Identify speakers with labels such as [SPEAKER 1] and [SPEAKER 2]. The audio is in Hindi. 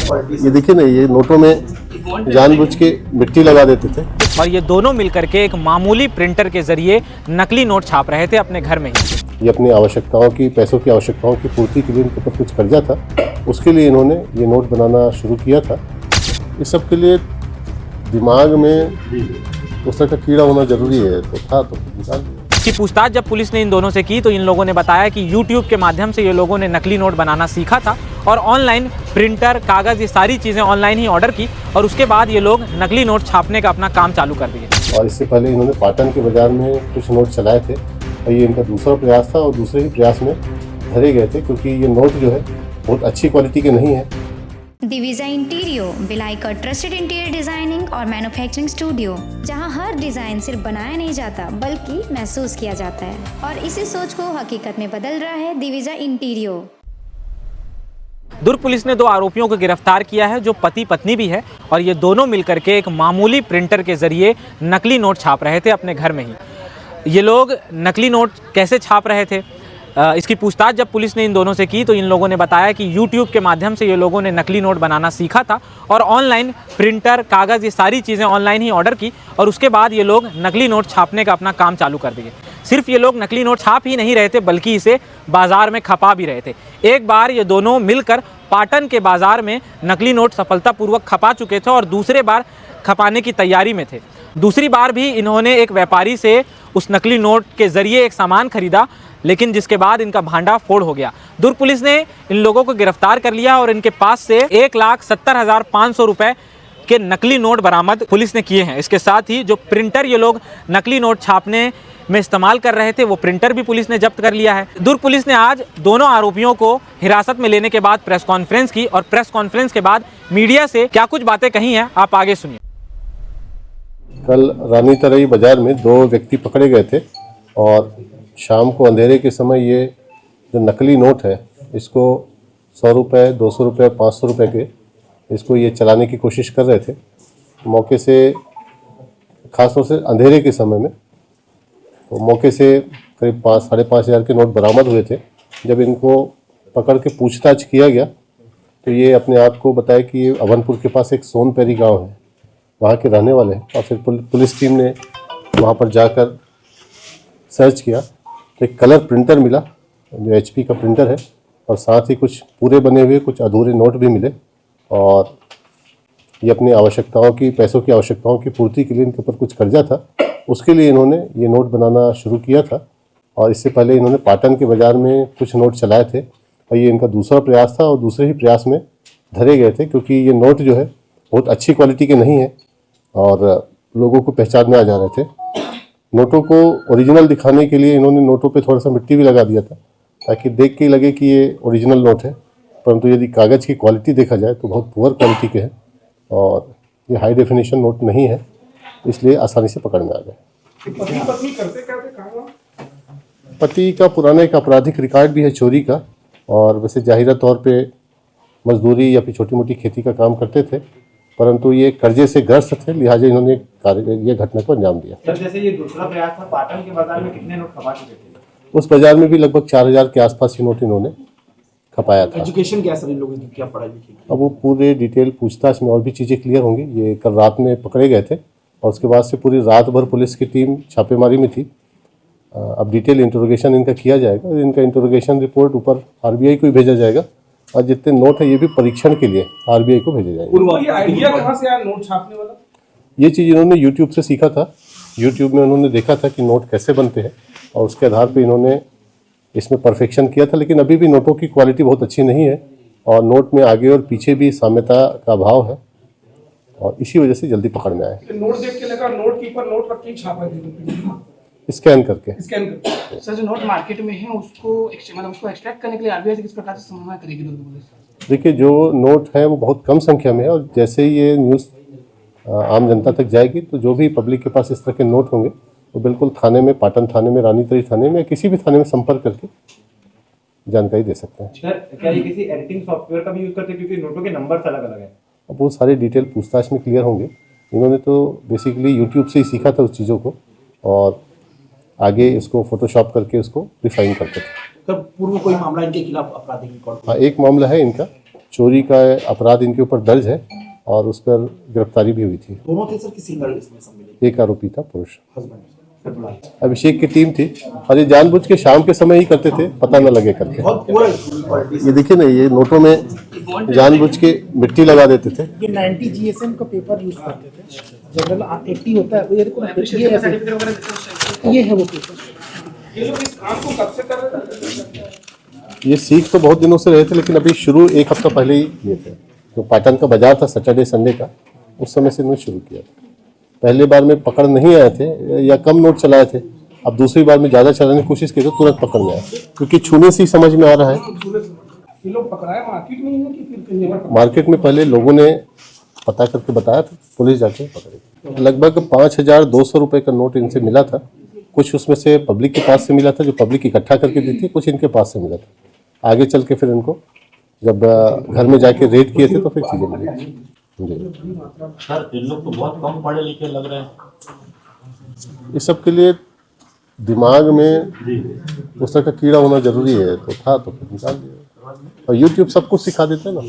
[SPEAKER 1] ये देखिए ना, ये नोटों में जानबूझ के मिट्टी लगा देते थे।
[SPEAKER 2] और ये दोनों मिलकर के एक मामूली प्रिंटर के जरिए नकली नोट छाप रहे थे अपने घर में ही।
[SPEAKER 1] ये अपनी आवश्यकताओं की, पैसों की आवश्यकताओं की पूर्ति के लिए इनके ऊपर कुछ कर्जा था, उसके लिए इन्होंने ये नोट बनाना शुरू किया था। इस सब के लिए दिमाग में उस तरह का कीड़ा होना जरूरी है, तो था तो निकाल दिया।
[SPEAKER 2] इसकी पूछताछ जब पुलिस ने इन दोनों से की तो इन लोगों ने बताया कि YouTube के माध्यम से ये लोगों ने नकली नोट बनाना सीखा था और ऑनलाइन प्रिंटर, कागज़, ये सारी चीज़ें ऑनलाइन ही ऑर्डर की और उसके बाद ये लोग नकली नोट छापने का अपना काम चालू कर दिए।
[SPEAKER 1] और इससे पहले इन्होंने पाटन के बाज़ार में कुछ नोट चलाए थे और ये इनका दूसरा प्रयास था और दूसरे ही प्रयास में धरे गए थे, क्योंकि ये नोट जो है बहुत अच्छी क्वालिटी के नहीं है।
[SPEAKER 3] दिविजा इंटीरियो, भिलाई का ट्रस्टेड इंटीरियर डिजाइनिंग और मैन्युफैक्चरिंग स्टूडियो, जहां हर डिजाइन सिर्फ बनाया नहीं जाता बल्कि महसूस किया जाता है और इसी सोच को हकीकत में बदल रहा है दिविजा इंटीरियो।
[SPEAKER 2] दुर्ग पुलिस ने 2 आरोपियों को गिरफ्तार किया है जो पति पत्नी भी है और ये दोनों मिलकर के एक मामूली प्रिंटर के जरिए नकली नोट छाप रहे थे अपने घर में ही। ये लोग नकली नोट कैसे छाप रहे थे, इसकी पूछताछ जब पुलिस ने इन दोनों से की तो इन लोगों ने बताया कि YouTube के माध्यम से ये लोगों ने नकली नोट बनाना सीखा था और ऑनलाइन प्रिंटर, कागज़, ये सारी चीज़ें ऑनलाइन ही ऑर्डर की और उसके बाद ये लोग नकली नोट छापने का अपना काम चालू कर दिए। सिर्फ ये लोग नकली नोट छाप ही नहीं रहे थे बल्कि इसे बाजार में खपा भी रहे थे। एक बार ये दोनों मिलकर पाटन के बाजार में नकली नोट सफलतापूर्वक खपा चुके थे और दूसरे बार खपाने की तैयारी में थे। दूसरी बार भी इन्होंने एक व्यापारी से उस नकली नोट के जरिए एक सामान खरीदा, लेकिन जिसके बाद इनका भांडा फोड़ हो गया। दुर्ग पुलिस ने इन लोगों को गिरफ्तार कर लिया और इनके पास से 1,70,500 रुपए के नकली नोट बरामद पुलिस ने किए हैं। इसके साथ ही जो प्रिंटर ये लोग नकली नोट छापने में इस्तेमाल कर रहे थे वो प्रिंटर भी पुलिस ने जब्त कर लिया है। दुर्ग पुलिस ने आज दोनों आरोपियों को हिरासत में लेने के बाद प्रेस कॉन्फ्रेंस की और प्रेस कॉन्फ्रेंस के बाद मीडिया से क्या कुछ बातें कही हैं आप आगे सुनिए।
[SPEAKER 1] कल रानी तरई बाजार में 2 व्यक्ति पकड़े गए थे और शाम को अंधेरे के समय ये जो नकली नोट है इसको 100 रुपये, 200 रुपये, 500 रुपये के इसको ये चलाने की कोशिश कर रहे थे। मौके से ख़ासतौर से अंधेरे के समय में तो मौके से करीब 5-5.5 हज़ार के नोट बरामद हुए थे। जब इनको पकड़ के पूछताछ किया गया तो ये अपने आप को बताया कि ये अभनपुर के पास एक सोनपैरी गांव है, वहाँ के रहने वाले हैं। और फिर पुलिस टीम ने वहाँ पर जाकर सर्च किया तो एक कलर प्रिंटर मिला जो HP का प्रिंटर है और साथ ही कुछ पूरे बने हुए कुछ अधूरे नोट भी मिले और ये अपनी आवश्यकताओं की, पैसों की आवश्यकताओं की पूर्ति के लिए इनके ऊपर कुछ कर्जा था, उसके लिए इन्होंने ये नोट बनाना शुरू किया था। और इससे पहले इन्होंने पाटन के बाज़ार में कुछ नोट चलाए थे और ये इनका दूसरा प्रयास था और दूसरे ही प्रयास में धरे गए थे, क्योंकि ये नोट जो है बहुत अच्छी क्वालिटी के नहीं है और लोगों को पहचान में आ जा रहे थे। नोटों को ओरिजिनल दिखाने के लिए इन्होंने नोटों पे थोड़ा सा मिट्टी भी लगा दिया था ताकि देख के लगे कि ये ओरिजिनल नोट है, परंतु यदि कागज़ की क्वालिटी देखा जाए तो बहुत पुअर क्वालिटी के हैं और ये हाई डेफिनेशन नोट नहीं है, इसलिए आसानी से पकड़ में आ गए। पति का पुराना एक आपराधिक रिकॉर्ड भी है चोरी का और वैसे जाहिरा तौर पे मजदूरी या फिर छोटी मोटी खेती का काम करते थे, परंतु ये कर्जे से ग्रस्त थे, लिहाजा इन्होंने ये घटना को अंजाम दिया।
[SPEAKER 4] सर, जैसे ये दूसरा प्रयास था, पाटन के बाजार में कितने नोट खपा चुके थे?
[SPEAKER 1] उस बाजार में भी लगभग 4,000 के आसपास ये नोट इन्होंने खपाया था।
[SPEAKER 4] एजुकेशन क्या सर इन लोगों की, क्या पढ़ाई लिखी?
[SPEAKER 1] अब वो पूरे डिटेल पूछताछ में और भी चीज़ें क्लियर होंगी। ये कल रात में पकड़े गए थे और उसके बाद से पूरी रात भर पुलिस की टीम छापेमारी में थी। अब डिटेल इंटरोगेशन इनका किया जाएगा, इनका इंटरोगेशन रिपोर्ट ऊपर RBI को ही भेजा जाएगा और जितने नोट है ये भी परीक्षण के लिए RBI को भेजा जाएगा।
[SPEAKER 4] ये आइडिया कहाँ से आया नोट छापने वाला?
[SPEAKER 1] ये चीज़ इन्होंने YouTube से सीखा था। YouTube में उन्होंने देखा था कि नोट कैसे बनते हैं और उसके आधार पर इन्होंने इसमें परफेक्शन किया था, लेकिन अभी भी नोटों की क्वालिटी बहुत अच्छी नहीं है और नोट में आगे और पीछे भी साम्यता का अभाव है और इसी वजह से जल्दी पकड़ में आए।
[SPEAKER 4] नोट देख के लगा नोट के ऊपर नोट रख के छापा थे,
[SPEAKER 1] स्कैन करके।
[SPEAKER 4] सर, जो नोट मार्केट में है उसको एक्सट्रैक्ट करने के लिए RBI से किस प्रकार से समन्वय करेगी दुर्ग पुलिस?
[SPEAKER 1] देखिए, जो नोट है वो बहुत कम संख्या में है और जैसे ही ये न्यूज़ आम जनता तक जाएगी तो जो भी पब्लिक के पास इस तरह के नोट होंगे वो बिल्कुल थाने में, पाटन थाने में, रानी तरी थाने में, किसी भी थाने में संपर्क करके जानकारी दे सकते हैं।
[SPEAKER 4] सर, क्या ये किसी एडिटिंग सॉफ्टवेयर का भी यूज करते हैं, क्योंकि नोटों के नंबर्स अलग-अलग हैं?
[SPEAKER 1] अब वो सारे डिटेल पूछताछ में क्लियर होंगे। इन्होंने तो बेसिकली YouTube से ही सीखा था उस चीज़ों को और आगे इसको फोटोशॉप करके उसको रिफाइन करते थे।
[SPEAKER 4] सर, पूर्व कोई मामला इनके खिलाफ आपराधिक रिकॉर्ड?
[SPEAKER 1] हाँ, एक मामला है इनका चोरी का अपराध इनके ऊपर दर्ज है और उस पर गिरफ्तारी भी हुई थी।
[SPEAKER 5] दोनों थे सर कि सिंगल इसमें सम्मिलित?
[SPEAKER 1] एक आरोपी था पुरुष।
[SPEAKER 5] हस्बैंड।
[SPEAKER 1] अभिषेक की टीम थी और ये जानबूझ के शाम के समय ही करते थे, पता न लगे करके।
[SPEAKER 5] बहुत पूरा क्वालिटी।
[SPEAKER 1] ये देखिए ना, ये नोटों में जानबूझ के मिट्टी लगा देते थे।
[SPEAKER 6] ये 90 GSM का पेपर यूज करते थे। जनरल 80 होता है, ये देखो ना, ये है,
[SPEAKER 4] सर्टिफिकेट वगैरह देते हैं उस टाइम
[SPEAKER 6] ये है वो पेपर।
[SPEAKER 4] पे। ये लोग इस काम को कब से कर रहे थे?
[SPEAKER 1] ये सीख तो बहुत दिनों से रहे थे, लेकिन अभी शुरू एक हफ्ता पहले ही किए थे। जो पाटन का बाजार था सैटरडे संडे का, उस समय से इन्होंने शुरू किया था। पहले बार में पकड़ नहीं आए थे या कम नोट चलाए थे, अब दूसरी बार में ज़्यादा चलाने की कोशिश की तो तुरंत पकड़ में आए, क्योंकि छूने से ही समझ में आ रहा है।
[SPEAKER 4] ये लोग पकड़ाए मार्केट में ही है कि फिर कहीं और पकड़ाए?
[SPEAKER 1] मार्केट में पहले लोगों ने पता करके बताया था, पुलिस जाके पकड़ी। लगभग 5,200 रुपये का नोट इनसे मिला था। कुछ उसमें से पब्लिक के पास से मिला था, जो पब्लिक इकट्ठा करके दी थी, कुछ इनके पास से मिला था। आगे चल के फिर इनको जब घर में जाके रेड किए थे तो फिर चीज़ें मिली। जी
[SPEAKER 7] सर, इन लोग तो बहुत कम पढ़े लिखे लग रहे हैं।
[SPEAKER 1] इस सब के लिए दिमाग में उस तरह का कीड़ा होना जरूरी है, तो था तो फिर निकाल दिया। और यूट्यूब सब कुछ सिखा देता है ना।